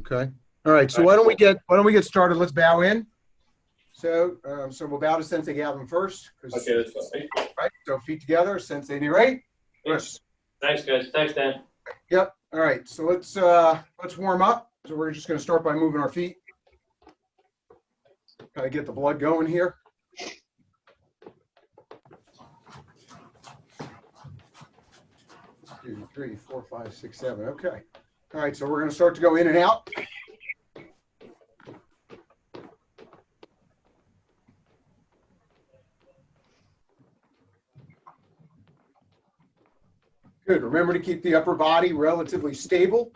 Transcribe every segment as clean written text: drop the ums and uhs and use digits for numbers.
Okay. All right. So why don't we get started? Let's bow in. So we'll bow to Sensei Gavin first. Okay, that's fine. Right. So feet together. Sensei knee right. Thanks. Thanks, guys. Thanks, Dan. Yep. All right. So let's warm up. So we're just going to start by moving our feet. Kind of get the blood going here. 2, 3, 4, 5, 6, 7. Okay. All right. So we're going to start to go in and out. Good. Remember to keep the upper body relatively stable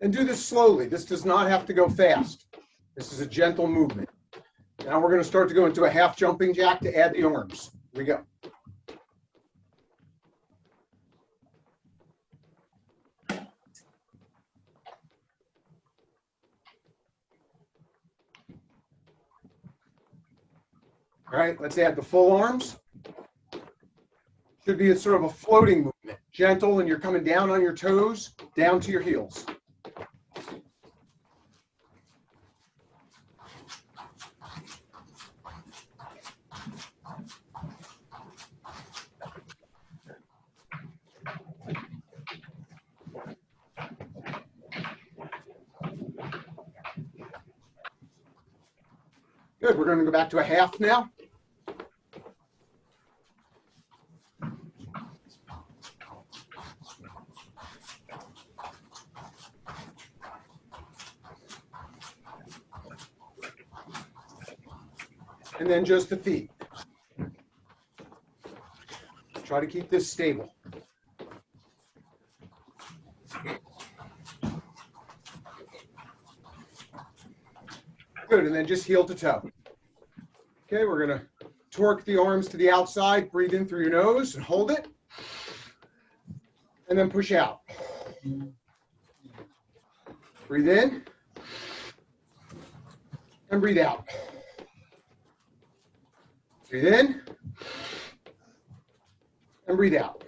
and do this slowly. This does not have to go fast. This is a gentle movement. Now we're going to start to go into a half jumping jack to add the arms. Here we go. All right, let's add the full arms. Should be a sort of a floating movement, gentle, and you're coming down on your toes, down to your heels. Good, we're going to go back to a half now. And then just the feet. Try to keep this stable. Good, and then just heel to toe. Okay, we're going to torque the arms to the outside, breathe in through your nose and hold it. And then push out. Breathe in. And breathe out. Breathe in. And breathe out.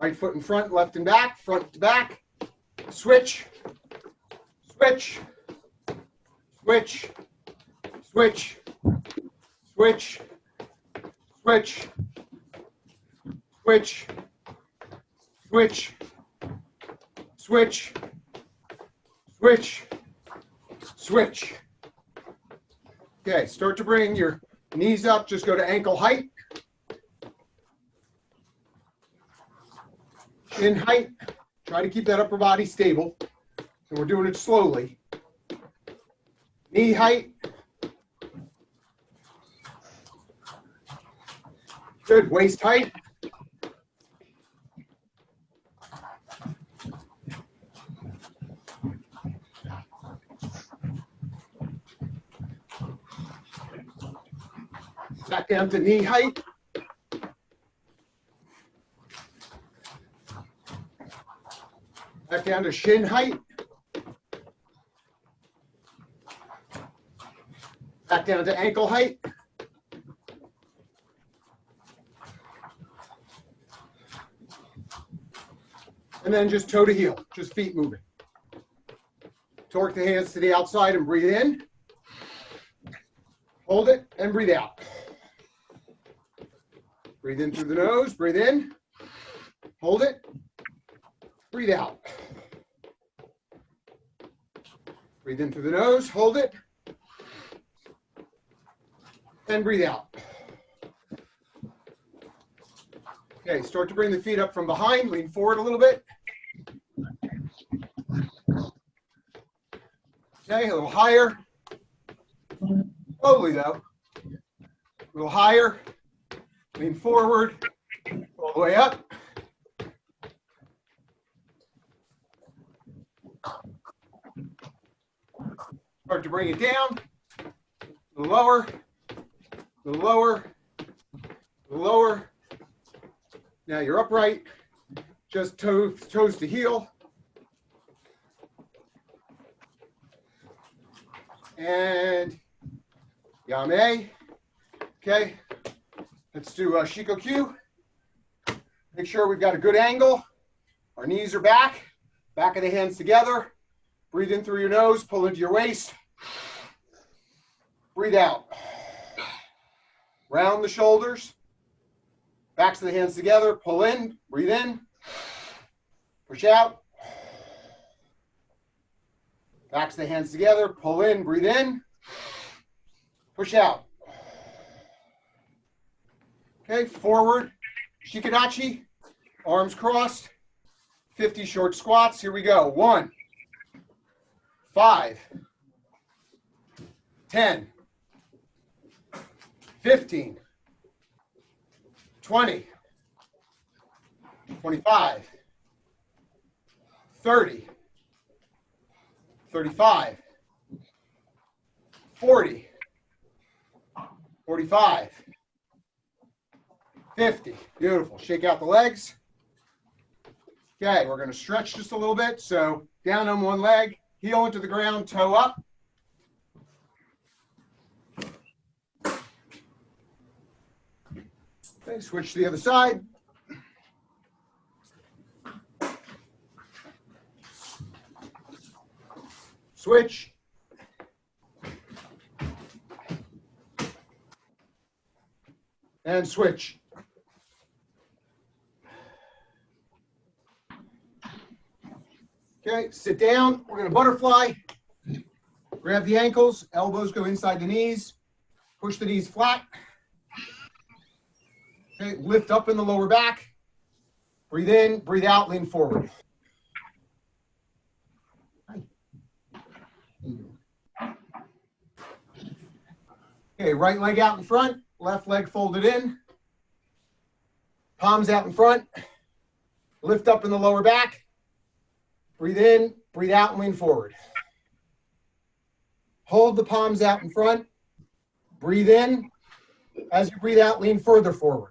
Right foot in front, left and back, front to back. Switch. Switch. Switch. Switch. Switch. Switch. Switch. Switch. Switch. Switch. Switch. Okay, start to bring your knees up. Just go to ankle height. Shin height. Try to keep that upper body stable. And we're doing it slowly. Knee height. Good. Waist height. Back down to knee height. Back down to shin height. Back down to ankle height. And then just toe to heel, just feet moving. Torque the hands to the outside and breathe in. Hold it and breathe out. Breathe in through the nose, breathe in. Hold it. Breathe out. Breathe in through the nose, hold it. And breathe out. Okay, start to bring the feet up from behind, lean forward a little bit. Okay, a little higher. Slowly though. A little higher. Lean forward. All the way up. Start to bring it down. A little lower. A little lower. A little lower. Now you're upright. Just toes to heel. And Yame. Okay. Let's do Shukokai. Make sure we've got a good angle. Our knees are back. Back of the hands together. Breathe in through your nose, pull into your waist. Breathe out. Round the shoulders. Backs of the hands together, pull in, breathe in. Push out. Backs of the hands together, pull in, breathe in. Push out. Okay, forward. Shikadachi. Arms crossed. 50 short squats. Here we go. 1, 5, 10, 15, 20, 25, 30, 35, 40, 45, 50. Beautiful. Shake out the legs. Okay, we're going to stretch just a little bit. So down on one leg, heel into the ground, toe up. Okay, switch to the other side. Switch. And switch. Okay, sit down. We're going to butterfly. Grab the ankles. Elbows go inside the knees. Push the knees flat. Okay, lift up in the lower back. Breathe in, breathe out, lean forward. Okay, right leg out in front. Left leg folded in. Palms out in front. Lift up in the lower back. Breathe in, breathe out, and lean forward. Hold the palms out in front. Breathe in. As you breathe out, lean further forward.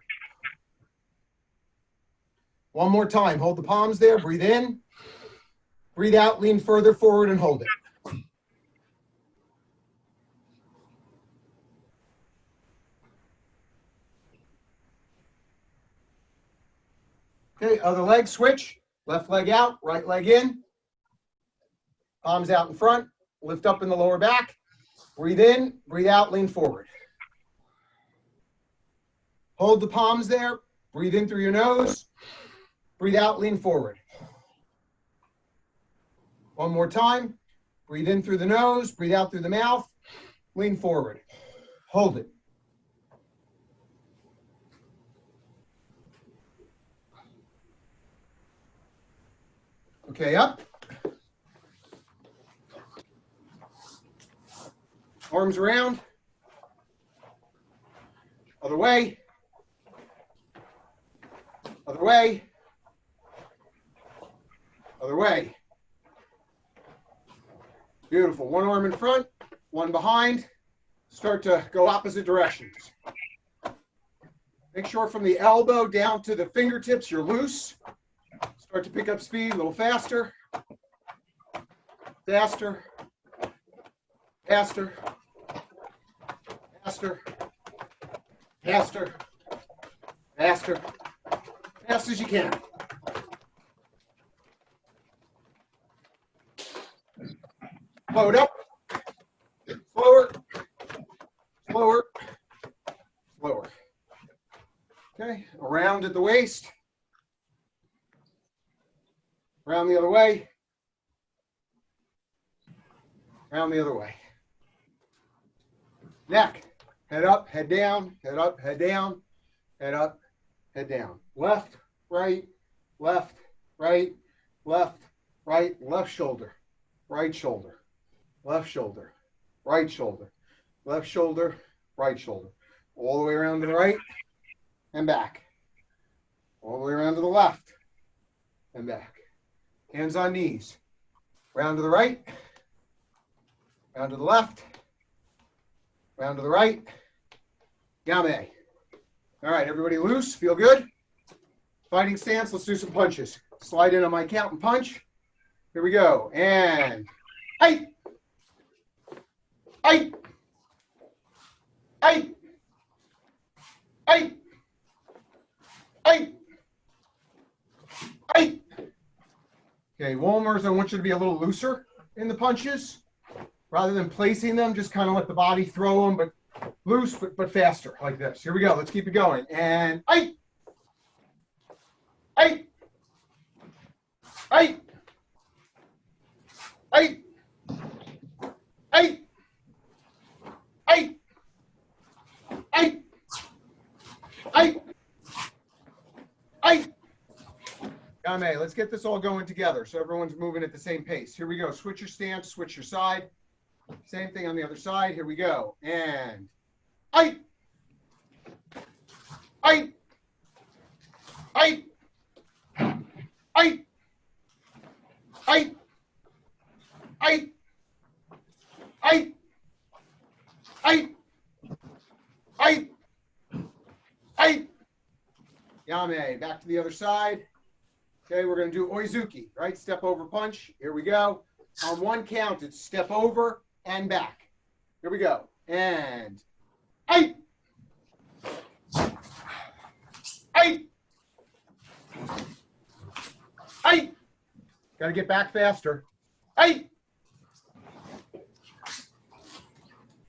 One more time. Hold the palms there. Breathe in. Breathe out, lean further forward, and hold it. Okay, other leg, switch. Left leg out, right leg in. Palms out in front. Lift up in the lower back. Breathe in, breathe out, lean forward. Hold the palms there. Breathe in through your nose. Breathe out, lean forward. One more time. Breathe in through the nose. Breathe out through the mouth. Lean forward. Hold it. Okay, up. Arms around. Other way. Other way. Other way. Beautiful. One arm in front, one behind. Start to go opposite directions. Make sure from the elbow down to the fingertips you're loose. Start to pick up speed a little faster. Faster. Faster. Faster. Faster. Faster. Fast as you can. Load up. Slower. Slower. Slower. Okay, around at the waist. Around the other way. Around the other way. Neck. Head up, head down, head up, head down, head up, head down. Left, right, left, right, left, right, left shoulder, right shoulder, left shoulder, right shoulder, left shoulder, right shoulder. All the way around to the right and back. All the way around to the left and back. Hands on knees. Round to the right, round to the left, round to the right. Yame. All right, everybody loose. Feel good? Fighting stance. Let's do some punches. Slide in on my count and punch. Here we go. And height. Height. Height. Height. Height. Height. Okay, Wolmers, I want you to be a little looser. in the punches. Rather than placing them, just kind of let the body throw them, but loose, but faster, like this. Here we go. Let's keep it going. And eight, eight, eight, eight, eight, eight, eight, eight, eight. Yame, let's get this all going together so everyone's moving at the same pace. Here we go. Switch your stance, switch your side. Same thing on the other side. Here we go. And eight, eight, eight, eight, eight, eight, eight, eight, eight, eight. Yame, back to the other side. Okay, we're going to do oizuki, right? Step over punch. Here we go. On one count, it's step over and back. Here we go. And eight, eight, eight. Got to get back faster. Eight.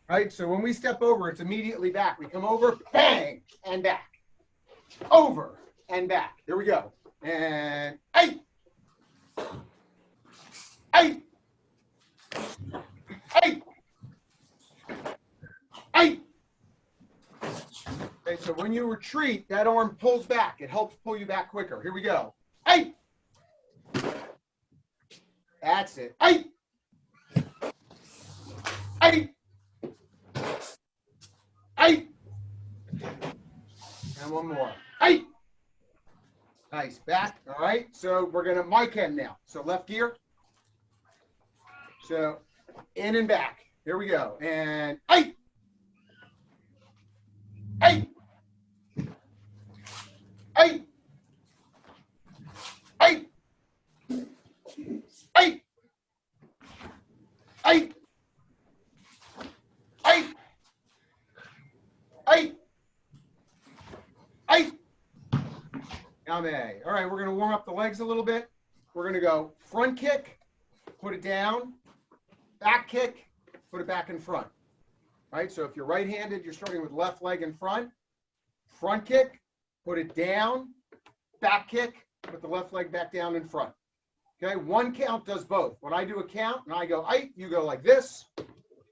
Right, so when we step over, it's immediately back. We come over, bang, and back. Over and back. Here we go. And eight, eight, eight, eight. Okay, so when you retreat, that arm pulls back. It helps pull you back quicker. Here we go. Eight. That's it. Eight. Eight. Eight. And one more. Eight. Nice. Back. All right. So we're going to mic end now. So left gear. So in and back. Here we go. And eight. Eight. Eight. Eight. Eight. Eight. Eight. Eight. Eight. Yame. All right, we're going to warm up the legs a little bit. We're going to go front kick, put it down, back kick, put it back in front. All right, so if you're right-handed, you're starting with left leg in front. Front kick, put it down, back kick, put the left leg back down in front. Okay, one count does both. When I do a count and I go eight, you go like this,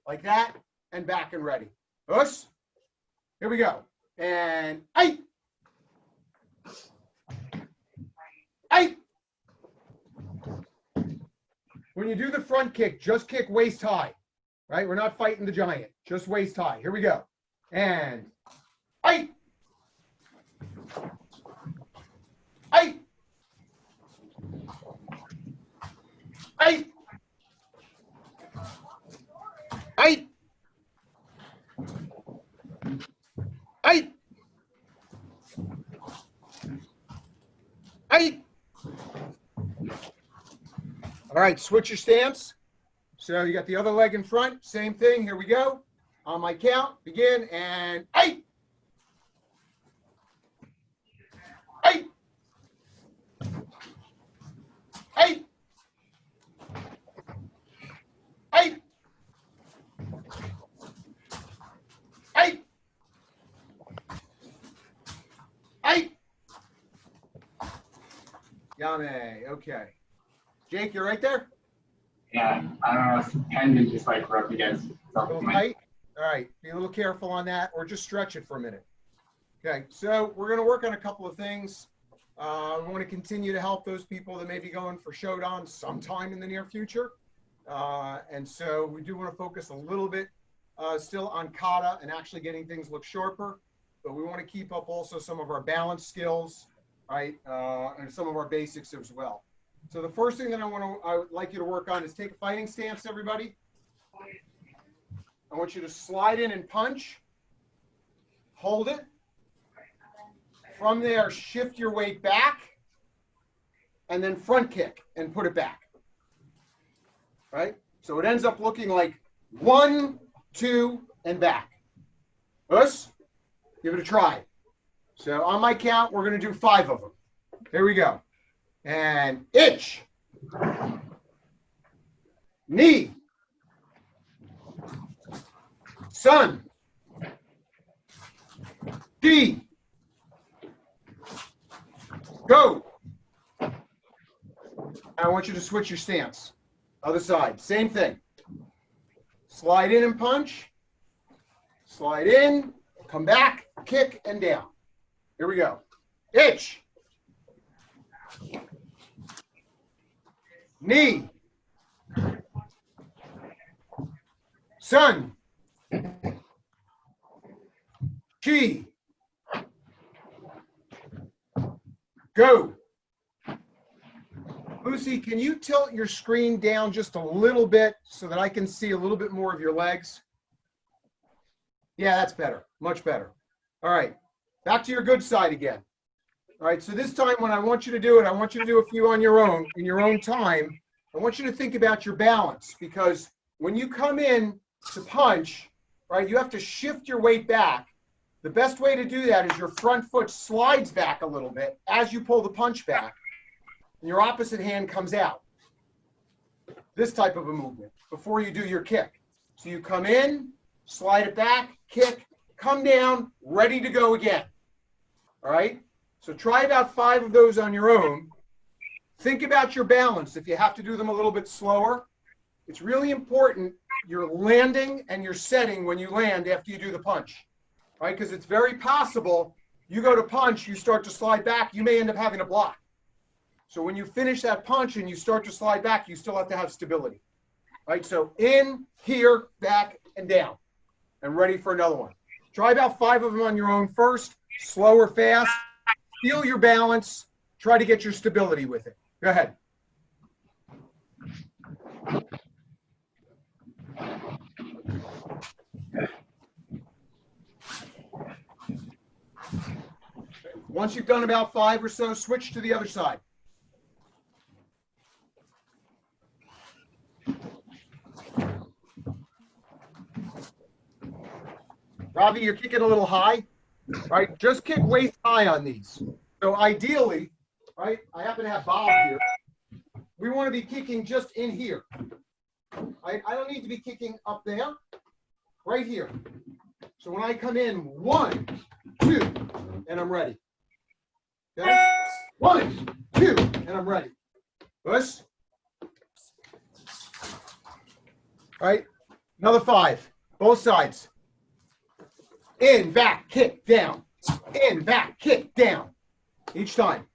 like that, and back and ready. Us. Here we go. And eight. Eight. When you do the front kick, just kick waist high, right? We're not fighting the giant, just waist high. Here we go. And eight. Eight. Eight. Eight. Eight. Eight. All right, switch your stance. So you got the other leg in front, same thing. Here we go. On my count, begin, and eight. Eight. Eight. Eight. Eight. Eight. Yame, okay. Jake, you're right there? Yeah, I don't know if the tendon just like rubbed against something. Right. All right, be a little careful on that, or just stretch it for a minute. Okay, so we're going to work on a couple of things. We want to continue to help those people that may be going for Shodan sometime in the near future. And so we do want to focus a little bit still on kata and actually getting things look sharper, but we want to keep up also some of our balance skills, right, and some of our basics as well. So the first thing that I would like you to work on is take a fighting stance, everybody. I want you to slide in and punch. Hold it. From there, shift your weight back, and then front kick and put it back. Right? So it ends up looking like 1, 2, and back. Us? Give it a try. So on my count, we're going to do 5 of them. Here we go. And itch. knee, sun, D, go. I want you to switch your stance. Other side, same thing. Slide in and punch. Slide in, come back, kick, and down. Here we go. Itch. Knee. Sun. Chi. Go. Lucy, can you tilt your screen down just a little bit so that I can see a little bit more of your legs? Yeah, that's better. Much better. All right. Back to your good side again. All right. So this time when I want you to do it, I want you to do a few on your own, in your own time. I want you to think about your balance, because when you come in to punch, right, you have to shift your weight back. The best way to do that is your front foot slides back a little bit as you pull the punch back, and your opposite hand comes out. This type of a movement before you do your kick. So you come in, slide it back, kick, come down, ready to go again. All right? So try about 5 of those on your own. Think about your balance. If you have to do them a little bit slower, it's really important you're landing and you're setting when you land after you do the punch. Right? Because it's very possible you go to punch, you start to slide back, you may end up having a block. So when you finish that punch and you start to slide back, you still have to have stability. Right? So in, here, back, and down. And ready for another one. Try about 5 of them on your own first, slow or fast. Feel your balance. Try to get your stability with it. Go ahead. Once you've done about 5 or so, switch to the other side. Ravi, you're kicking a little high, right? Just kick waist high on these. So ideally, right, I happen to have Bob here. We want to be kicking just in here. I don't need to be kicking up there, right here. So when I come in, 1, 2, and I'm ready. Okay? 1, 2, and I'm ready. Push. All right, another 5, both sides. In, back, kick, down. In, back, kick, down. Each time.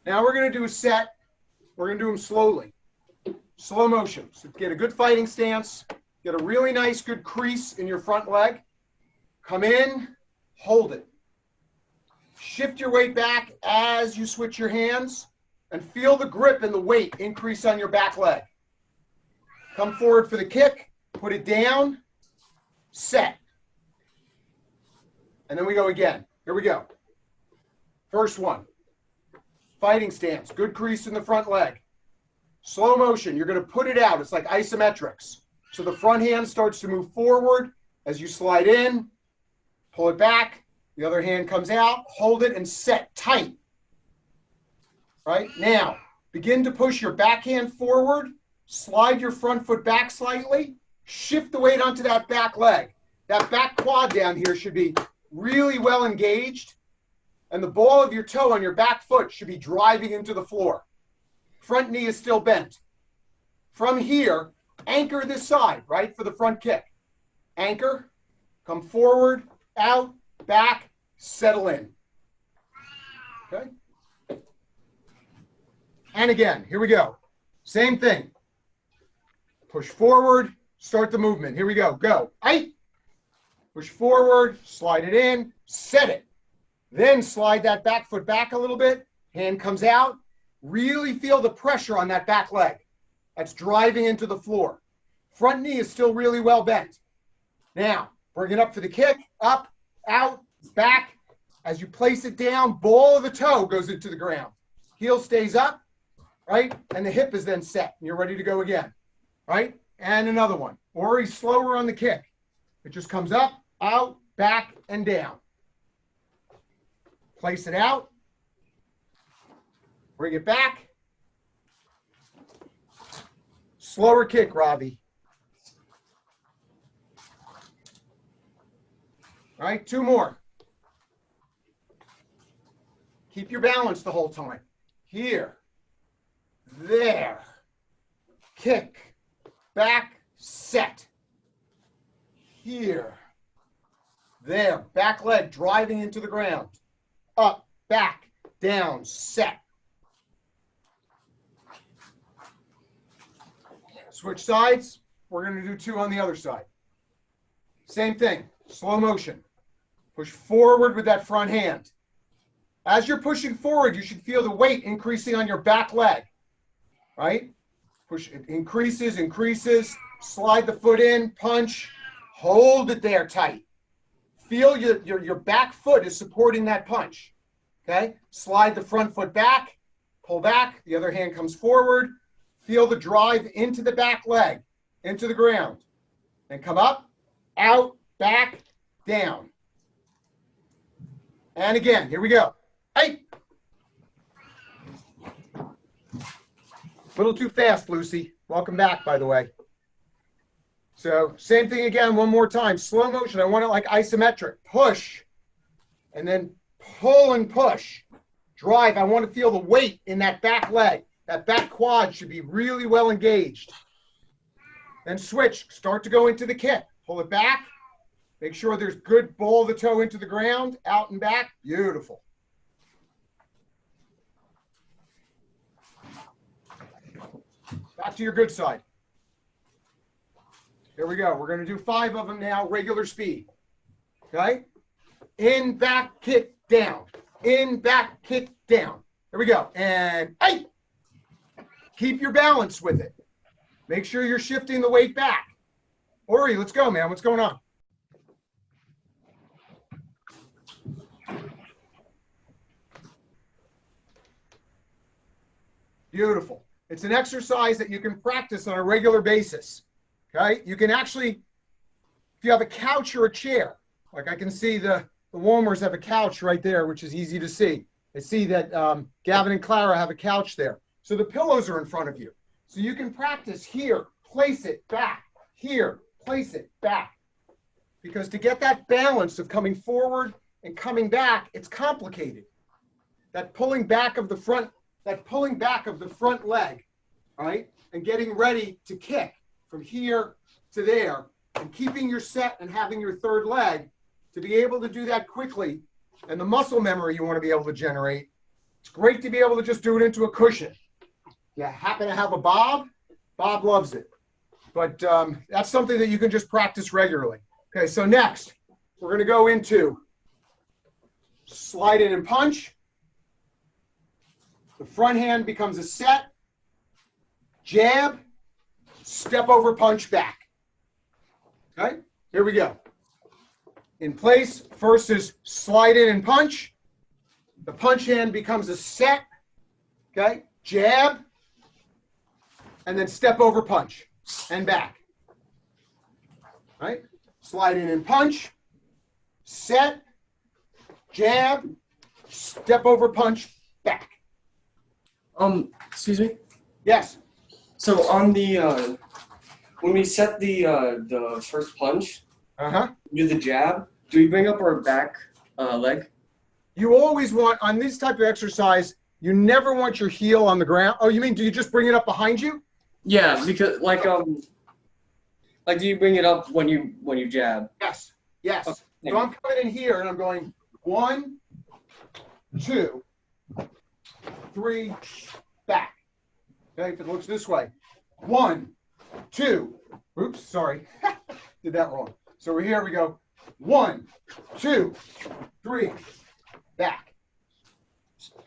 Now we're going to do a set. We're going to do them slowly. Slow motion. So get a good fighting stance. Get a really nice, good crease in your front leg. Come in, hold it. Shift your weight back as you switch your hands, and feel the grip and the weight increase on your back leg. Come forward for the kick, put it down, set. And then we go again. Here we go. First one. Fighting stance, good crease in the front leg. Slow motion, you're going to put it out. It's like isometrics. So the front hand starts to move forward as you slide in, pull it back, the other hand comes out, hold it and set tight. Right? Now, begin to push your backhand forward, slide your front foot back slightly, shift the weight onto that back leg. That back quad down here should be really well engaged, and the ball of your toe on your back foot should be driving into the floor. Front knee is still bent. From here, anchor this side, right, for the front kick. Anchor, come forward, out, back, settle in. Okay? And again, here we go. Same thing. Push forward, start the movement. Here we go. Go. Aight. Push forward, slide it in, set it. Then slide that back foot back a little bit. Hand comes out. Really feel the pressure on that back leg. That's driving into the floor. Front knee is still really well bent. Now, bring it up for the kick. Up, out, back. As you place it down, ball of the toe goes into the ground. Heel stays up. right? And the hip is then set, and you're ready to go again, right? And another one. Or he's slower on the kick. It just comes up, out, back, and down. Place it out. Bring it back. Slower kick, Robbie. All right, 2 more. Keep your balance the whole time. Here, there, kick, back, set. Here, there, back leg driving into the ground. Up, back, down, set. Switch sides. We're going to do 2 on the other side. Same thing, slow motion. Push forward with that front hand. As you're pushing forward, you should feel the weight increasing on your back leg, right? Push, it increases, slide the foot in, punch, hold it there tight. Feel your back foot is supporting that punch, okay? Slide the front foot back, pull back, the other hand comes forward. Feel the drive into the back leg, into the ground. And come up, out, back, down. And again, here we go. Hey! A little too fast, Lucy. Welcome back, by the way. So same thing again, one more time. Slow motion. I want it like isometric. Push. And then pull and push. Drive. I want to feel the weight in that back leg. That back quad should be really well engaged. Then switch. Start to go into the kick. Pull it back. Make sure there's good ball of the toe into the ground. Out and back. Beautiful. Back to your good side. Here we go. We're going to do 5 of them now, regular speed. Okay? In, back, kick, down. In, back, kick, down. Here we go. And, hey! Keep your balance with it. Make sure you're shifting the weight back. Ori, let's go, man. What's going on? Beautiful. It's an exercise that you can practice on a regular basis. Okay? You can actually, if you have a couch or a chair, like I can see the Walmers have a couch right there, which is easy to see. I see that Gavin and Clara have a couch there. So the pillows are in front of you. So you can practice here, place it back, here, place it back. Because to get that balance of coming forward and coming back, it's complicated. That pulling back of the front leg, right? And getting ready to kick from here to there and keeping your set and having your third leg to be able to do that quickly and the muscle memory you want to be able to generate. It's great to be able to just do it into a cushion. You happen to have a Bob loves it. But that's something that you can just practice regularly. Okay, so next, we're going to go into slide in and punch. The front hand becomes a set. Jab, step over, punch back. Okay, here we go. In place, first is slide in and punch. The punch hand becomes a set. Okay, jab, and then step over, punch, and back. Right? Slide in and punch, set, jab, step over, punch, back. Excuse me? Yes. So on the, when we set the first punch, do the jab, do we bring up our back leg? You always want, on this type of exercise, you never want your heel on the ground. Oh, you mean, do you just bring it up behind you? Yeah, because like do you bring it up when you jab? Yes, yes. Okay. So I'm coming in here and I'm going 1, 2, 3, back. Okay, if it looks this way. 1, 2, oops, sorry. Did that wrong. So here we go. 1, 2, 3, back.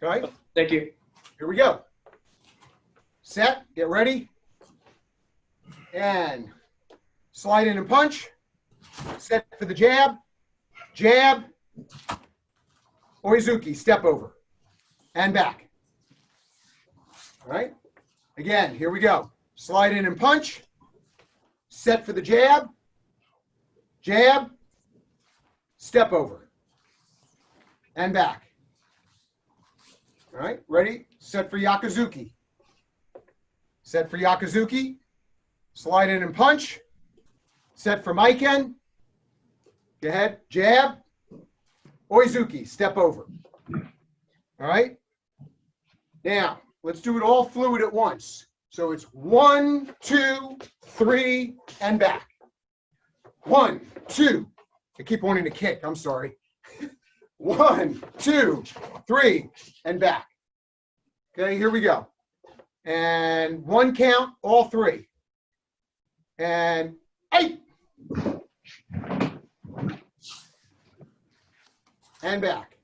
Okay? Thank you. Here we go. Set, get ready. And slide in and punch. Set for the jab. Jab. Oizuki, step over. And back. All right? Again, here we go. Slide in and punch. Set for the jab. Jab. Step over. And back. All right, ready? Set for Yakuzuki. Set for Yakuzuki. Slide in and punch. Set for Maiken. Go ahead. Jab. Oizuki. Step over. All right. Now, let's do it all fluid at once. So it's 1, 2, 3, and back. 1, 2. I keep wanting to kick. I'm sorry. 1, 2, 3, and back. Okay, here we go. And 1 count, all 3. And 8. And back.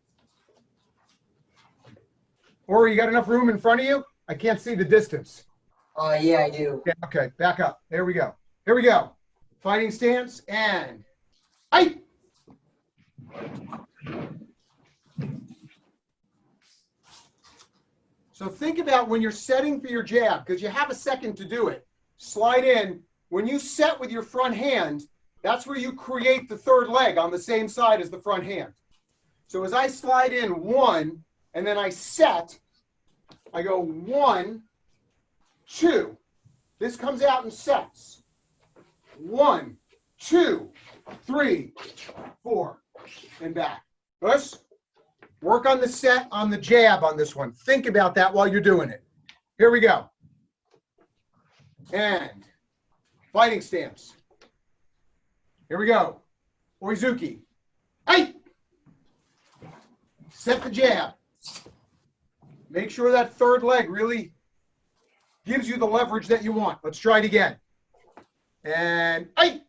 Or you got enough room in front of you? I can't see the distance. Yeah, I do. Okay, back up. There we go. Here we go. Fighting stance and 8. So think about when you're setting for your jab, because you have a second to do it. Slide in. When you set with your front hand, that's where you create the third leg on the same side as the front hand. So as I slide in 1, and then I set, I go 1, 2. This comes out and sets. 1, 2, 3, 4, and back. Push. Work on the set on the jab on this one. Think about that while you're doing it. Here we go. And fighting stance. Here we go. Oizuki. 8. Set the jab. Make sure that third leg really gives you the leverage that you want. Let's try it again. And 8.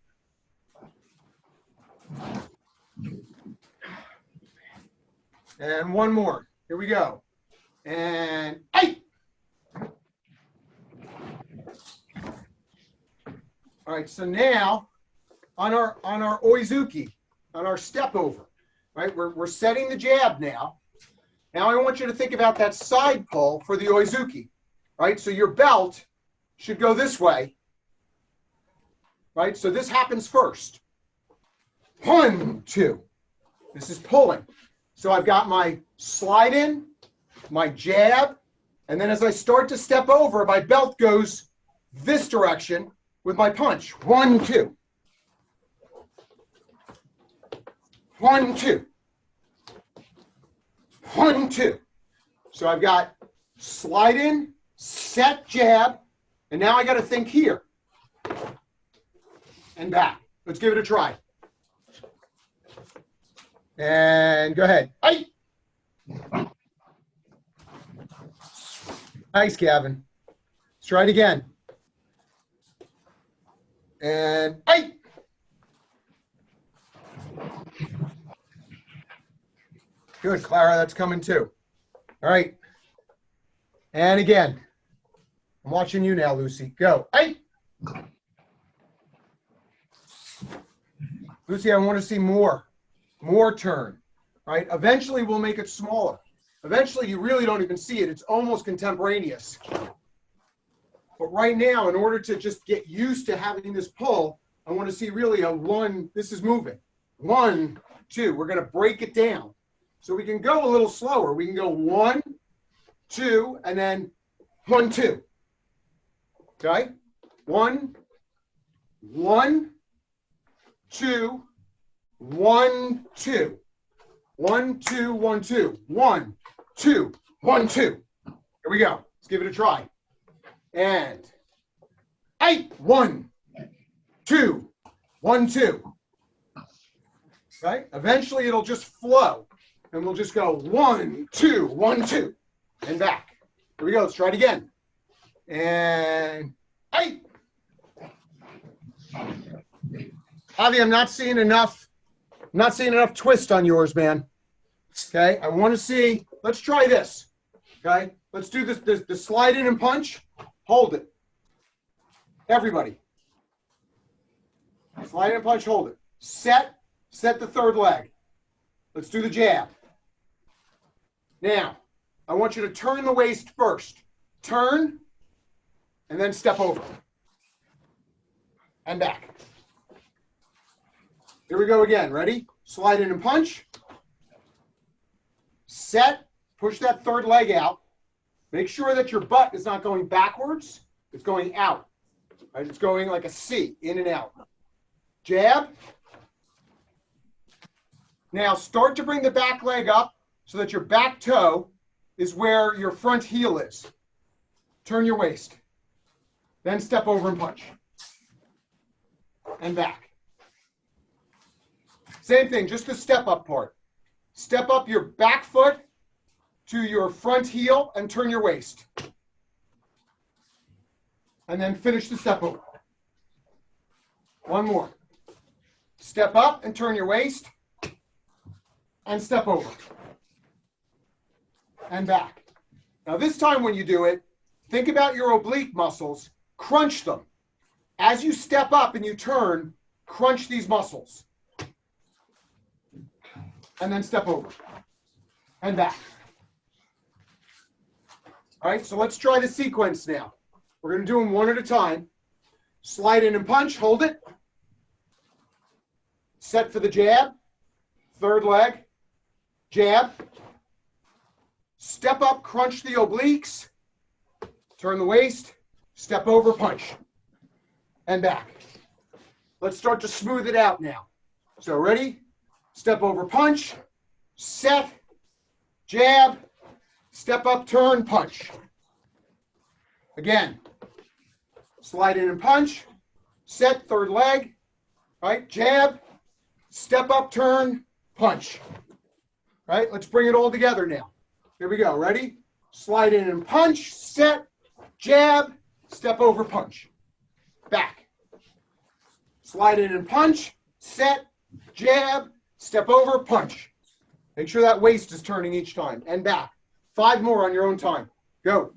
And 1 more. Here we go. And 8. All right, so now on our Oizuki, on our step over, right? We're setting the jab now. Now I want you to think about that side pull for the Oizuki, right? So your belt should go this way, right? So this happens first. 1, 2. This is pulling. So I've got my slide in, my jab, and then as I start to step over, my belt goes this direction with my punch. 1, 2. 1, 2. 1, 2. So I've got slide in, set, jab, and now I got to think here and back. Let's give it a try. And go ahead. 8. Nice, Gavin. Let's try it again. And 8. Good, Clara. That's coming too. All right. And again. I'm watching you now, Lucy. Go. 8. Lucy, I want to see more turn, right? Eventually, we'll make it smaller. Eventually, you really don't even see it. It's almost contemporaneous. But right now, in order to just get used to having this pull, I want to see really a 1. This is moving. 1, 2. We're going to break it down. So we can go a little slower. We can go 1, 2, and then 1, 2. Okay? 1, 1, 2, 1, 2. 1, 2, 1, 2. 1, 2, 1, 2. Here we go. Let's give it a try. And 8. 1, 2, 1, 2. Right? Eventually it'll just flow. And we'll just go 1, 2, 1, 2. And back. Here we go. Let's try it again. And 8. Javi, I'm not seeing enough twist on yours, man. Okay, I want to see. Let's try this. Okay, let's do this. The slide in and punch. Hold it. Everybody. Slide in and punch. Hold it. Set the third leg. Let's do the jab. Now, I want you to turn the waist first. Turn, and then step over. And back. Here we go again. Ready? Slide in and punch. Set. Push that third leg out. Make sure that your butt is not going backwards. It's going out. Right? It's going like a C, in and out. Jab. Now start to bring the back leg up so that your back toe is where your front heel is. Turn your waist. Then step over and punch. And back. Same thing, just the step up part. Step up your back foot to your front heel and turn your waist. And then finish the step over. One more. Step up and turn your waist. And step over. And back. Now this time when you do it, think about your oblique muscles. Crunch them. As you step up and you turn, crunch these muscles. And then step over. And back. All right, so let's try the sequence now. We're going to do them one at a time. Slide in and punch, hold it. Set for the jab. Third leg. Jab. Step up, crunch the obliques. Turn the waist. Step over, punch. And back. Let's start to smooth it out now. So ready? Step over, punch. Set. Jab. Step up, turn, punch. Again. Slide in and punch. Set, third leg. Right? Jab. Step up, turn, punch. Right? Let's bring it all together now. Here we go. Ready? Slide in and punch. Set. Jab. Step over, punch. Back. Slide in and punch. Set. Jab. Step over, punch. Make sure that waist is turning each time. And back. 5 more on your own time. Go.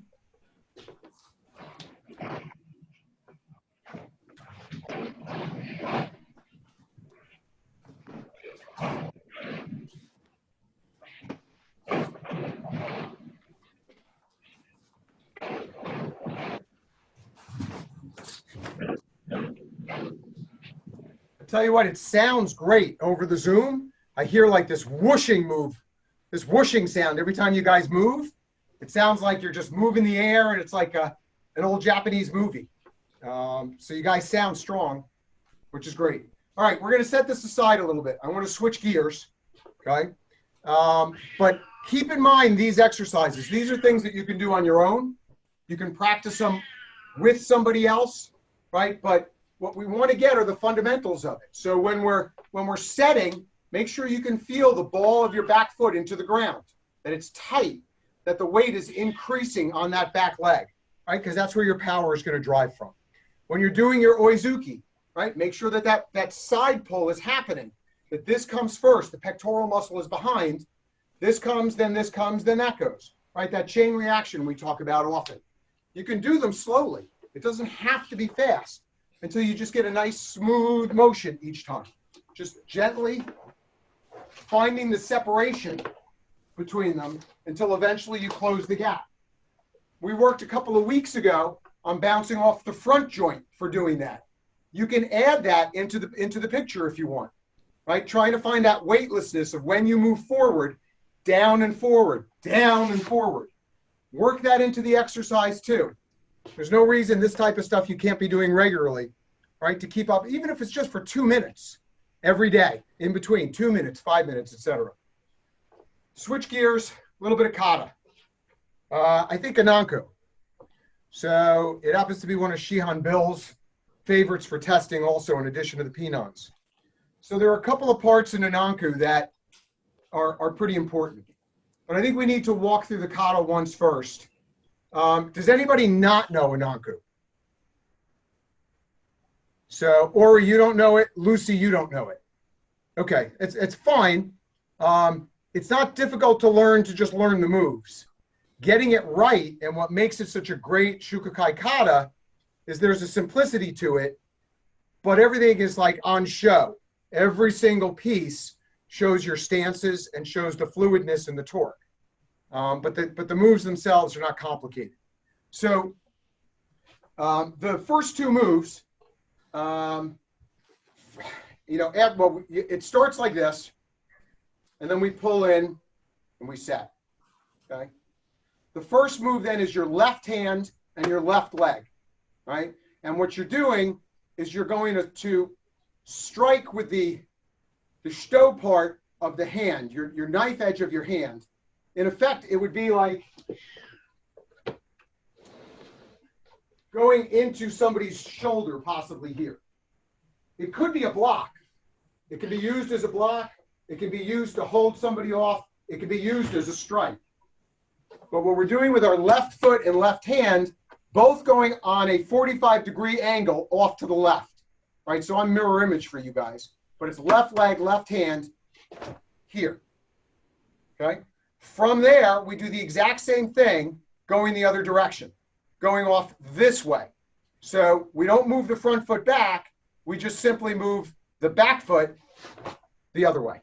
Tell you what, it sounds great over the Zoom. I hear like this whooshing move, this whooshing sound every time you guys move. It sounds like you're just moving the air, and it's like an old Japanese movie. So you guys sound strong, which is great. All right, we're going to set this aside a little bit. I want to switch gears, okay? But keep in mind these exercises. These are things that you can do on your own. You can practice them with somebody else, right? But what we want to get are the fundamentals of it. So when we're setting, make sure you can feel the ball of your back foot into the ground, that it's tight, that the weight is increasing on that back leg, right? Because that's where your power is going to drive from. When you're doing your oizuki, right, make sure that side pull is happening, that this comes first, the pectoral muscle is behind, this comes, then that goes, right? That chain reaction we talk about often. You can do them slowly. It doesn't have to be fast until you just get a nice smooth motion each time. Just gently finding the separation between them until eventually you close the gap. We worked a couple of weeks ago on bouncing off the front joint for doing that. You can add that into the picture if you want, right? Trying to find that weightlessness of when you move forward, down and forward, down and forward. Work that into the exercise too. There's no reason this type of stuff you can't be doing regularly, right? To keep up, even if it's just for 2 minutes every day, in between 2 minutes, 5 minutes, etc. Switch gears, a little bit of kata. I think Ananko. So it happens to be one of Shihan Bill's favorites for testing also, in addition to the Pinons. So there are a couple of parts in Ananko that are pretty important. But I think we need to walk through the kata once first. Does anybody not know Ananko? So, Ori, you don't know it. Lucy, you don't know it. Okay, it's fine. It's not difficult to learn, to just learn the moves. Getting it right, and what makes it such a great Shukokai kata, is there's a simplicity to it, but everything is like on show. Every single piece shows your stances and shows the fluidness and the torque. But the moves themselves are not complicated. So The first two moves, it starts like this, and then we pull in and we set, okay? The first move then is your left hand and your left leg, right? And what you're doing is you're going to strike with the stow part of the hand, your knife edge of your hand. In effect, it would be like going into somebody's shoulder, possibly here. It could be a block. It can be used as a block. It can be used to hold somebody off. It can be used as a strike. But what we're doing with our left foot and left hand, both going on a 45-degree angle off to the left, right? So I'm mirror image for you guys, but it's left leg, left hand here, okay? From there, we do the exact same thing going the other direction, going off this way. So we don't move the front foot back. We just simply move the back foot the other way,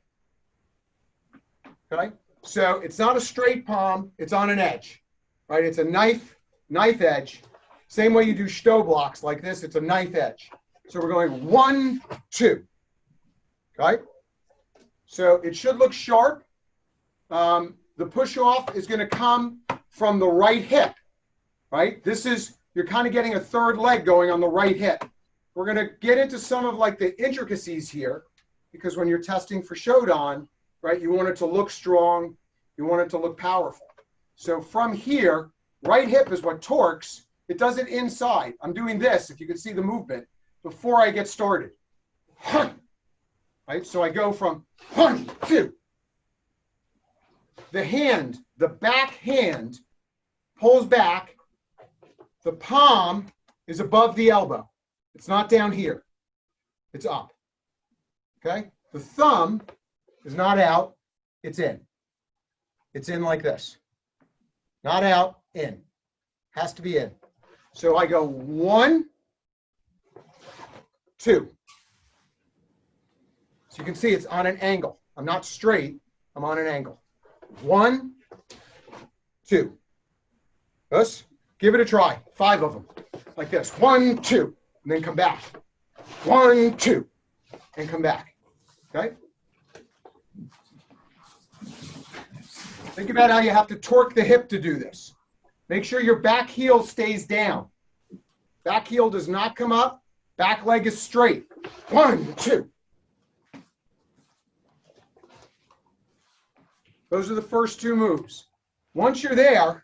okay? So it's not a straight palm, it's on an edge, right? It's a knife edge. Same way you do stow blocks like this, it's a knife edge. So we're going 1, 2, okay? So it should look sharp. The push off is going to come from the right hip, right? You're kind of getting a third leg going on the right hip. We're going to get into some of like the intricacies here, because when you're testing for Shodan, right, you want it to look strong, you want it to look powerful. So from here, right hip is what torques. It does it inside. I'm doing this, if you can see the movement, before I get started. Right, so I go from 1, 2. The hand, the back hand, pulls back. The palm is above the elbow. It's not down here. It's up. Okay? The thumb is not out. It's in. It's in like this. Not out, in. Has to be in. So I go 1, 2. So you can see it's on an angle. I'm not straight. I'm on an angle. 1, 2. Let's give it a try. 5 of them. Like this. 1, 2. And then come back. 1, 2. And come back. Okay? Think about how you have to torque the hip to do this. Make sure your back heel stays down. Back heel does not come up. Back leg is straight. 1, 2. Those are the first two moves. Once you're there,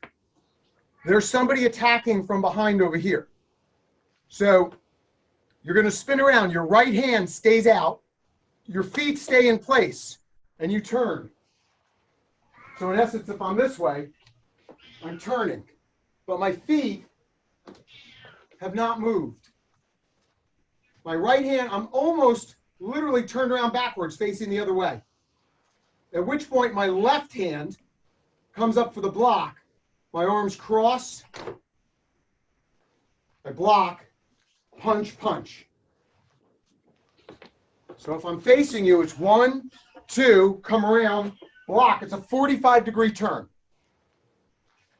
there's somebody attacking from behind over here. So you're going to spin around. Your right hand stays out. Your feet stay in place, and you turn. So in essence, if I'm this way, I'm turning. But my feet have not moved. My right hand, I'm almost literally turned around backwards, facing the other way. At which point my left hand comes up for the block. My arms cross. I block, punch, punch. So if I'm facing you, it's 1, 2, come around, block. It's a 45-degree turn.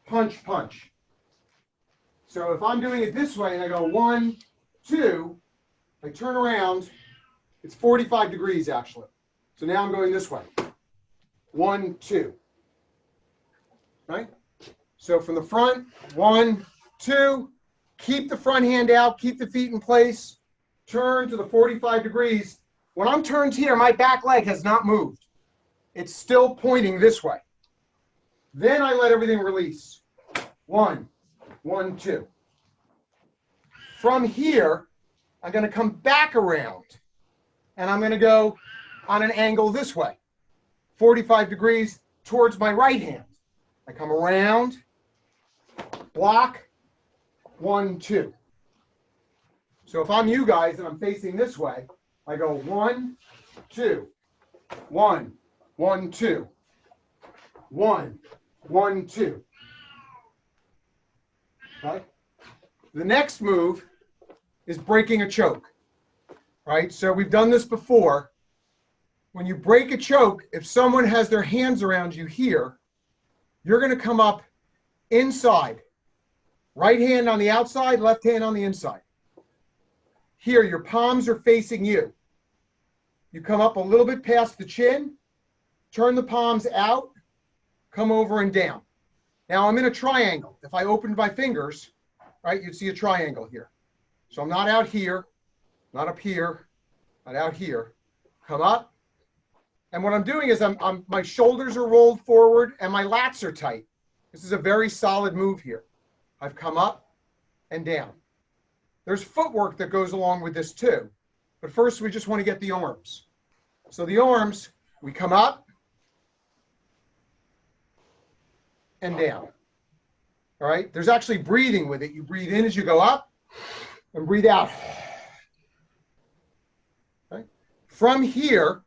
Punch, punch. So if I'm doing it this way and I go 1, 2, I turn around, it's 45 degrees actually. So now I'm going this way. 1, 2. Right? So from the front, 1, 2, keep the front hand out, keep the feet in place, turn to the 45 degrees. When I'm turned here, my back leg has not moved. It's still pointing this way. Then I let everything release. 1, 1, 2. From here, I'm going to come back around, and I'm going to go on an angle this way, 45 degrees towards my right hand. I come around, block, 1, 2. So if I'm you guys and I'm facing this way, I go 1, 2, 1, 1, 2, 1, 1, 2. Okay? The next move is breaking a choke. Right? So we've done this before. When you break a choke, if someone has their hands around you here, you're going to come up inside. Right hand on the outside, left hand on the inside. Here, your palms are facing you. You come up a little bit past the chin, turn the palms out, come over and down. Now I'm in a triangle. If I opened my fingers, right, you'd see a triangle here. So I'm not out here, not up here, not out here. Come up. And what I'm doing is my shoulders are rolled forward and my lats are tight. This is a very solid move here. I've come up and down. There's footwork that goes along with this too. But first we just want to get the arms. So the arms, we come up and down. All right, there's actually breathing with it. You breathe in as you go up and breathe out. Okay. From here,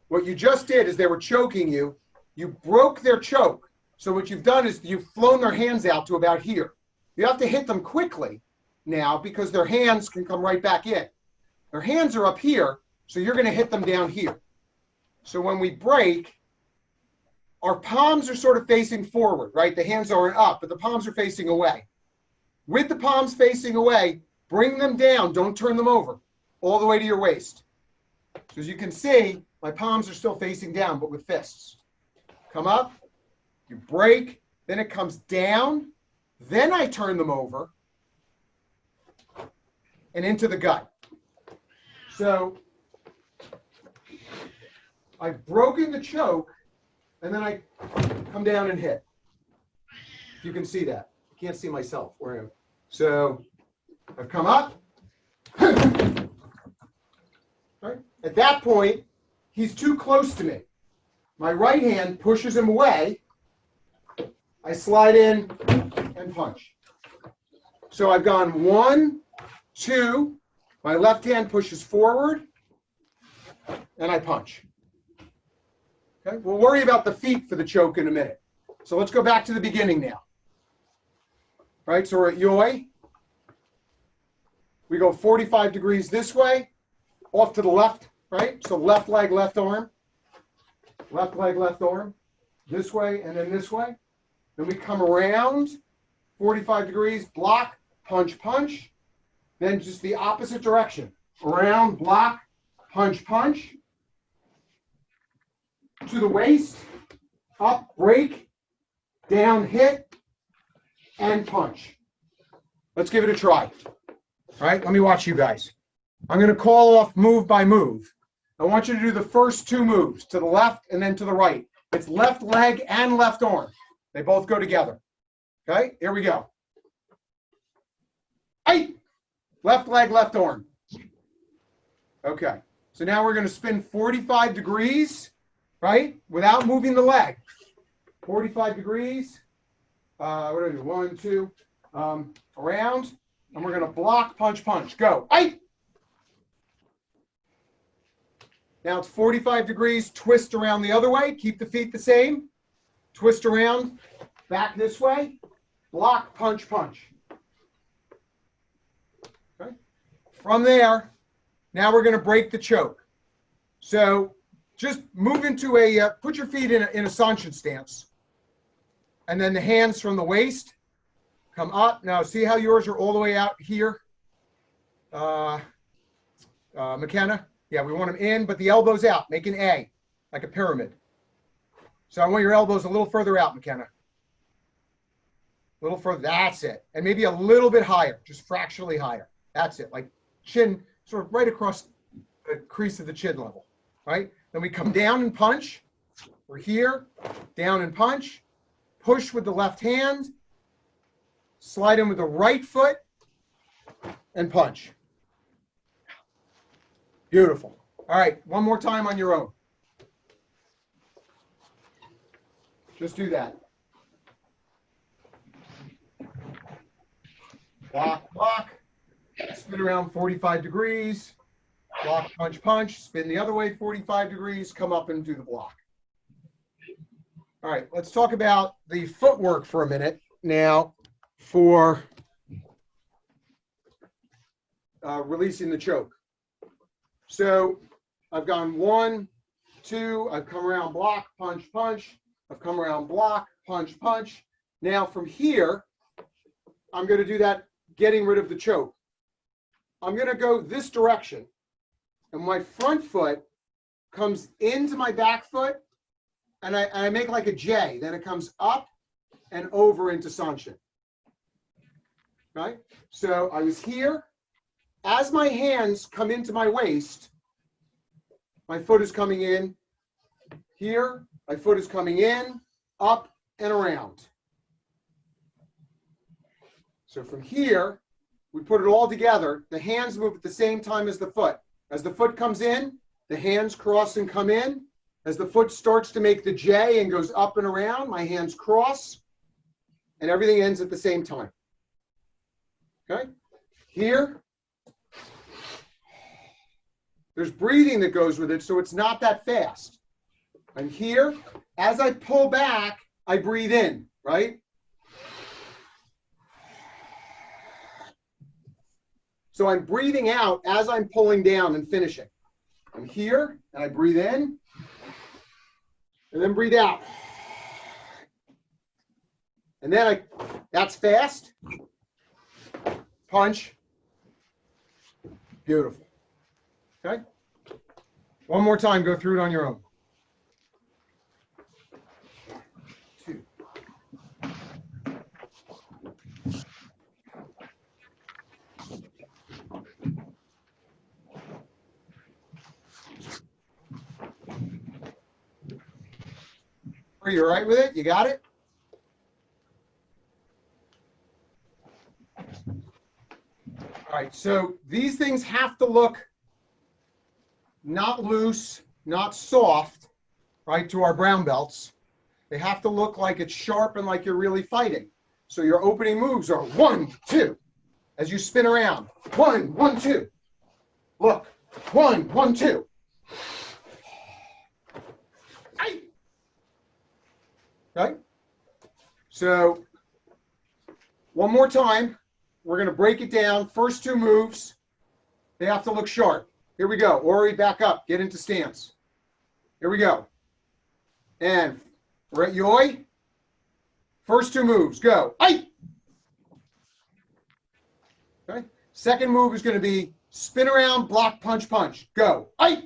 what you just did is they were choking you. You broke their choke. So what you've done is you've flown their hands out to about here. You have to hit them quickly now because their hands can come right back in. Their hands are up here, so you're going to hit them down here. So when we break, our palms are sort of facing forward, right? The hands aren't up, but the palms are facing away. With the palms facing away, bring them down. Don't turn them over all the way to your waist. So as you can see, my palms are still facing down, but with fists. Come up, you break, then it comes down, then I turn them over and into the gut. So I've broken the choke, and then I come down and hit. You can see that. I can't see myself where I am. So I've come up. Right. At that point, he's too close to me. My right hand pushes him away. I slide in and punch. So I've gone 1, 2. My left hand pushes forward, and I punch. Okay, we'll worry about the feet for the choke in a minute. So let's go back to the beginning now. Right, so we're at yoi. We go 45 degrees this way, off to the left, right? So left leg, left arm. Left leg, left arm. This way and then this way. Then we come around 45 degrees, block, punch, punch. Then just the opposite direction. Around, block, punch, punch. To the waist, up, break, down, hit, and punch. Let's give it a try. All right, let me watch you guys. I'm going to call off move by move. I want you to do the first 2 moves, to the left and then to the right. It's left leg and left arm. They both go together. Okay, here we go. Hey! Left leg, left arm. Okay, so now we're going to spin 45 degrees, right, without moving the leg. 45 degrees. What do I do? 1, 2. Around. And we're going to block, punch, punch. Go. Hey! Now it's 45 degrees. Twist around the other way. Keep the feet the same. Twist around. Back this way. Block, punch, punch. Okay. From there, now we're going to break the choke. So just move into a, put your feet in a Sanshin stance. And then the hands from the waist come up. Now see how yours are all the way out here? McKenna? Yeah, we want them in, but the elbows out. Make an A, like a pyramid. So I want your elbows a little further out, McKenna. A little further. That's it. And maybe a little bit higher, just fractionally higher. That's it. Like chin, sort of right across the crease of the chin level. Right? Then we come down and punch. We're here. Down and punch. Push with the left hand. Slide in with the right foot. And punch. Beautiful. All right, one more time on your own. Just do that. Block, block. Spin around 45 degrees. Block, punch, punch. Spin the other way 45 degrees. Come up and do the block. All right, let's talk about the footwork for a minute now for releasing the choke. So I've gone 1, 2, I've come around, block, punch, punch. I've come around, block, punch, punch. Now from here, I'm going to do that, getting rid of the choke. I'm going to go this direction, and my front foot comes into my back foot, and I make like a J. Then it comes up and over into Sanshin. Right? So I was here. As my hands come into my waist, my foot is coming in here. My foot is coming in, up, and around. So from here, we put it all together. The hands move at the same time as the foot. As the foot comes in, the hands cross and come in. As the foot starts to make the J and goes up and around, my hands cross, and everything ends at the same time. Okay? Here, there's breathing that goes with it, so it's not that fast. And here, as I pull back, I breathe in, right? So I'm breathing out as I'm pulling down and finishing. I'm here, and I breathe in, and then breathe out. And then that's fast. Punch. Beautiful. Okay? One more time, go through it on your own. 2. Are you all right with it? You got it? All right, so these things have to look not loose, not soft, right, to our brown belts. They have to look like it's sharp and like you're really fighting. So your opening moves are 1, 2. As you spin around, 1, 1, 2. Look, 1, 1, 2. Aye. Okay? So one more time. We're going to break it down. First 2 moves, they have to look sharp. Here we go. Ori, back up. Get into stance. Here we go. And right, Yoi. First 2 moves. Go. Aye. Okay. Second move is going to be spin around, block, punch, punch. Go. Aye.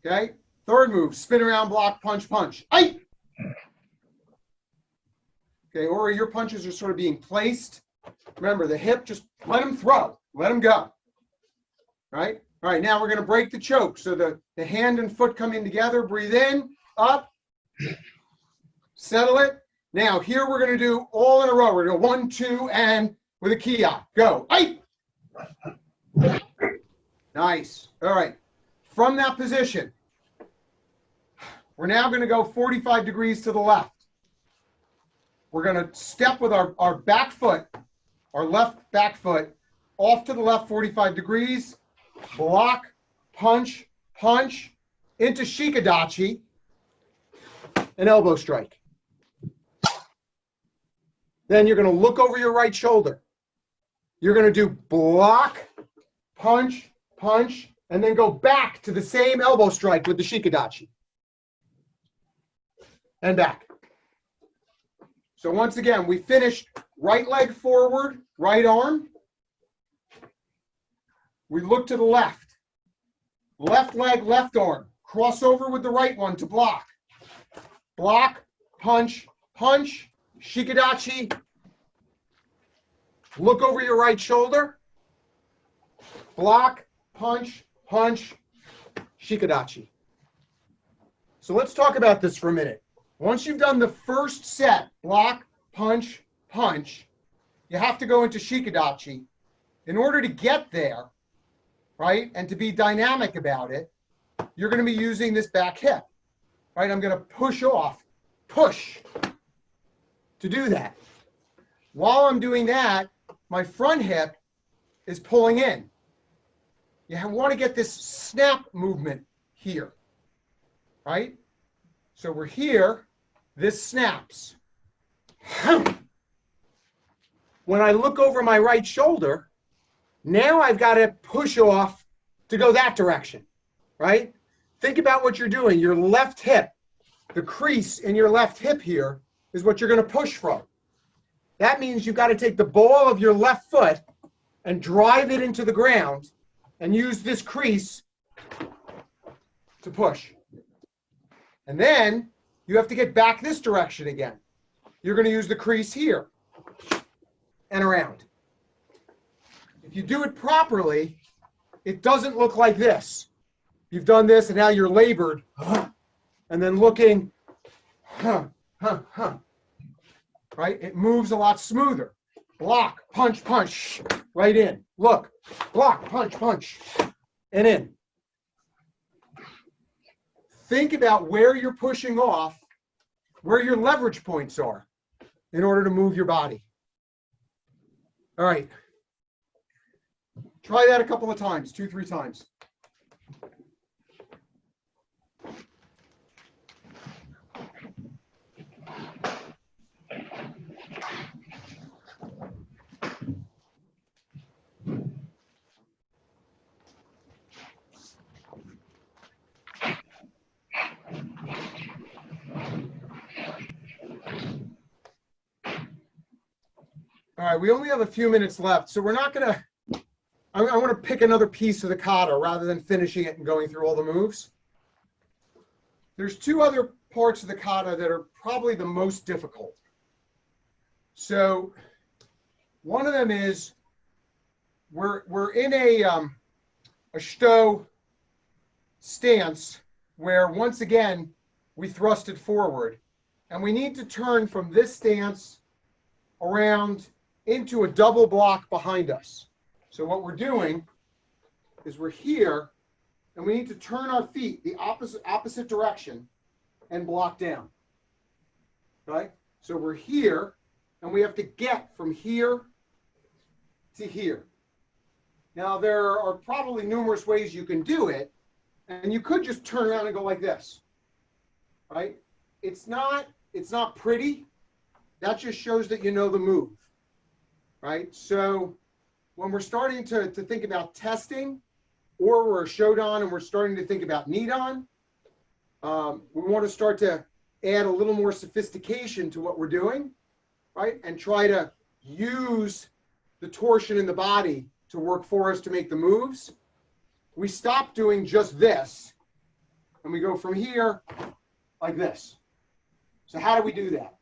Okay. Third move, spin around, block, punch, punch. Aye. Okay, Ori, your punches are sort of being placed. Remember, the hip, just let them throw. Let them go. Right? All right, now we're going to break the choke. So the hand and foot come in together. Breathe in, up. Settle it. Now, here we're going to do all in a row. We're going to go 1, 2, and with a kia. Go. Aye. Nice. All right. From that position, we're now going to go 45 degrees to the left. We're going to step with our back foot, our left back foot, off to the left 45 degrees, block, punch, punch, into shikadachi, an elbow strike. Then you're going to look over your right shoulder. You're going to do block, punch, punch, and then go back to the same elbow strike with the shikadachi. And back. So once again, we finished right leg forward, right arm. We look to the left. Left leg, left arm. Cross over with the right one to block. Block, punch, punch, shikadachi. Look over your right shoulder. Block, punch, punch, shikadachi. So let's talk about this for a minute. Once you've done the first set, block, punch, punch, you have to go into shikadachi. In order to get there, right, and to be dynamic about it, you're going to be using this back hip, right? I'm going to push off, push to do that. While I'm doing that, my front hip is pulling in. You want to get this snap movement here, right? So we're here, this snaps. When I look over my right shoulder, now I've got to push off to go that direction, right? Think about what you're doing. Your left hip, the crease in your left hip here is what you're going to push from. That means you've got to take the ball of your left foot and drive it into the ground and use this crease to push. And then you have to get back this direction again. You're going to use the crease here and around. If you do it properly, it doesn't look like this. You've done this and now you're labored and then looking, right? It moves a lot smoother. Block, punch, punch, right in. Look, block, punch, punch, and in. Think about where you're pushing off, where your leverage points are in order to move your body. All right. Try that a couple of times, 2-3 times. All right, we only have a few minutes left, so we're not going to, I want to pick another piece of the kata rather than finishing it and going through all the moves. There's 2 other parts of the kata that are probably the most difficult. So one of them is we're in a Shito stance where once again we thrust it forward, and we need to turn from this stance around into a double block behind us. So what we're doing is we're here and we need to turn our feet the opposite direction and block down. Okay? So we're here and we have to get from here to here. Now there are probably numerous ways you can do it, and you could just turn around and go like this. Right? It's not pretty. That just shows that you know the move. Right? So when we're starting to think about testing, or we're a Shodan and we're starting to think about Nidan, we want to start to add a little more sophistication to what we're doing, right? And try to use the torsion in the body to work for us to make the moves. We stop doing just this, and we go from here like this. So how do we do that?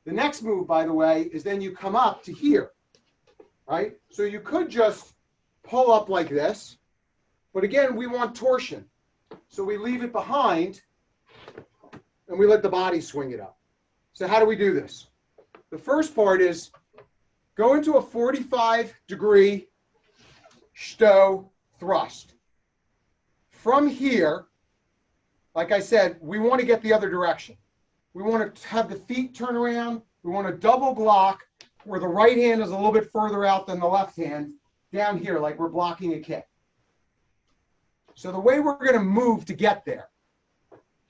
The next move, by the way, is then you come up to here, right? So you could just pull up like this, but again, we want torsion. So we leave it behind, and we let the body swing it up. So how do we do this? The first part is go into a 45-degree Shito thrust. From here, like I said, we want to get the other direction. We want to have the feet turn around. We want to double block where the right hand is a little bit further out than the left hand, down here like we're blocking a kick. So the way we're going to move to get there,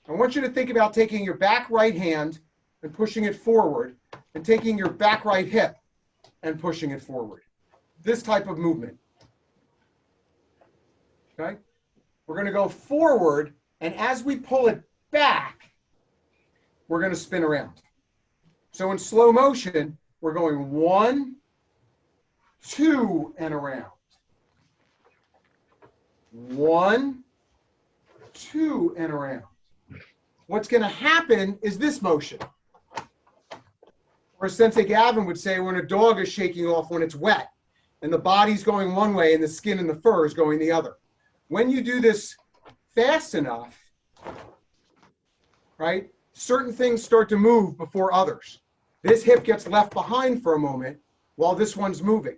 I want you to think about taking your back right hand and pushing it forward, and taking your back right hip and pushing it forward. This type of movement. Okay? We're going to go forward, and as we pull it back, we're going to spin around. So in slow motion, we're going 1, 2, and around. 1, 2, and around. What's going to happen is this motion. Or Sensei Gavin would say when a dog is shaking off when it's wet, and the body's going one way and the skin and the fur is going the other. When you do this fast enough, right, certain things start to move before others. This hip gets left behind for a moment while this one's moving.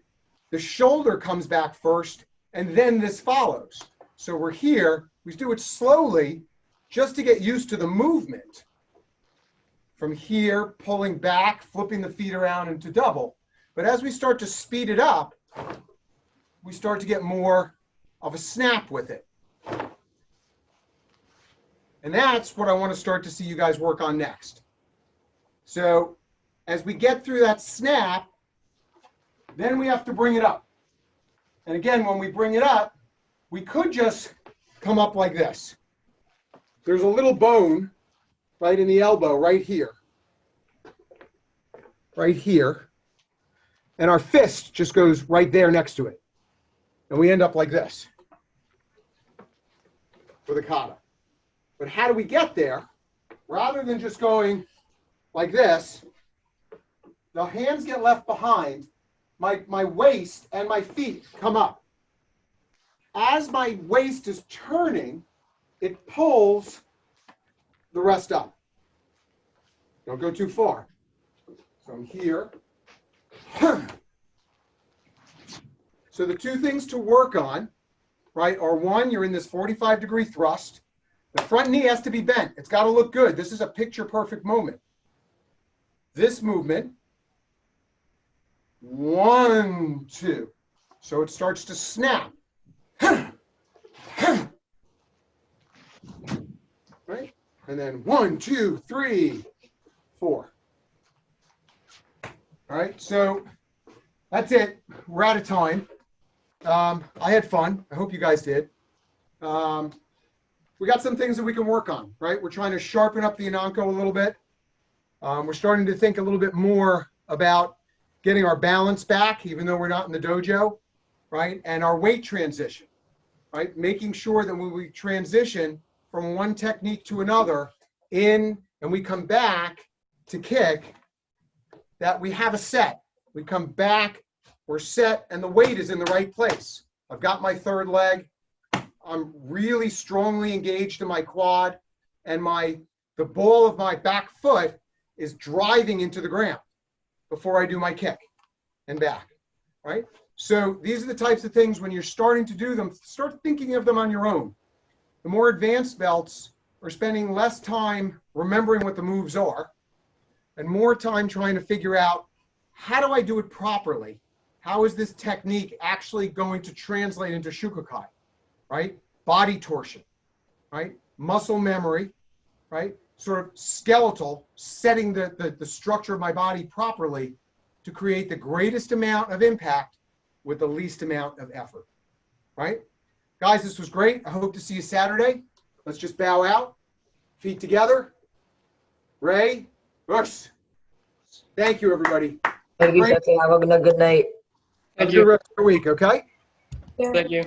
The shoulder comes back first, and then this follows. So we're here. We do it slowly just to get used to the movement. From here, pulling back, flipping the feet around into double. But as we start to speed it up, we start to get more of a snap with it. And that's what I want to start to see you guys work on next. So as we get through that snap, then we have to bring it up. And again, when we bring it up, we could just come up like this. There's a little bone right in the elbow, right here. Right here. and our fist just goes right there next to it. And we end up like this for the kata. But how do we get there? Rather than just going like this, the hands get left behind, my waist and my feet come up. As my waist is turning, it pulls the rest up. Don't go too far. So I'm here. So the two things to work on, right, are one, you're in this 45-degree thrust. The front knee has to be bent. It's got to look good. This is a picture-perfect moment. This movement, 1, 2. So it starts to snap. Right? And then 1, 2, 3, 4. All right, so that's it. We're out of time. I had fun. I hope you guys did. We got some things that we can work on, right? We're trying to sharpen up the Ananko a little bit. We're starting to think a little bit more about getting our balance back, even though we're not in the dojo, right? And our weight transition, right? Making sure that when we transition from one technique to another and we come back to kick, that we have a set. We come back, we're set, and the weight is in the right place. I've got my third leg. I'm really strongly engaged in my quad, and the ball of my back foot is driving into the ground before I do my kick and back, right? So these are the types of things when you're starting to do them, start thinking of them on your own. The more advanced belts are spending less time remembering what the moves are and more time trying to figure out, how do I do it properly? How is this technique actually going to translate into Shukokai, right? Body torsion, right? Muscle memory, right? Sort of skeletal, setting the structure of my body properly to create the greatest amount of impact with the least amount of effort, right? Guys, this was great. I hope to see you Saturday. Let's just bow out, feet together. Ray, Russ. Thank you, everybody. Thank you, Jesse. Have a good night. Have a good rest of the week, okay? Thank you.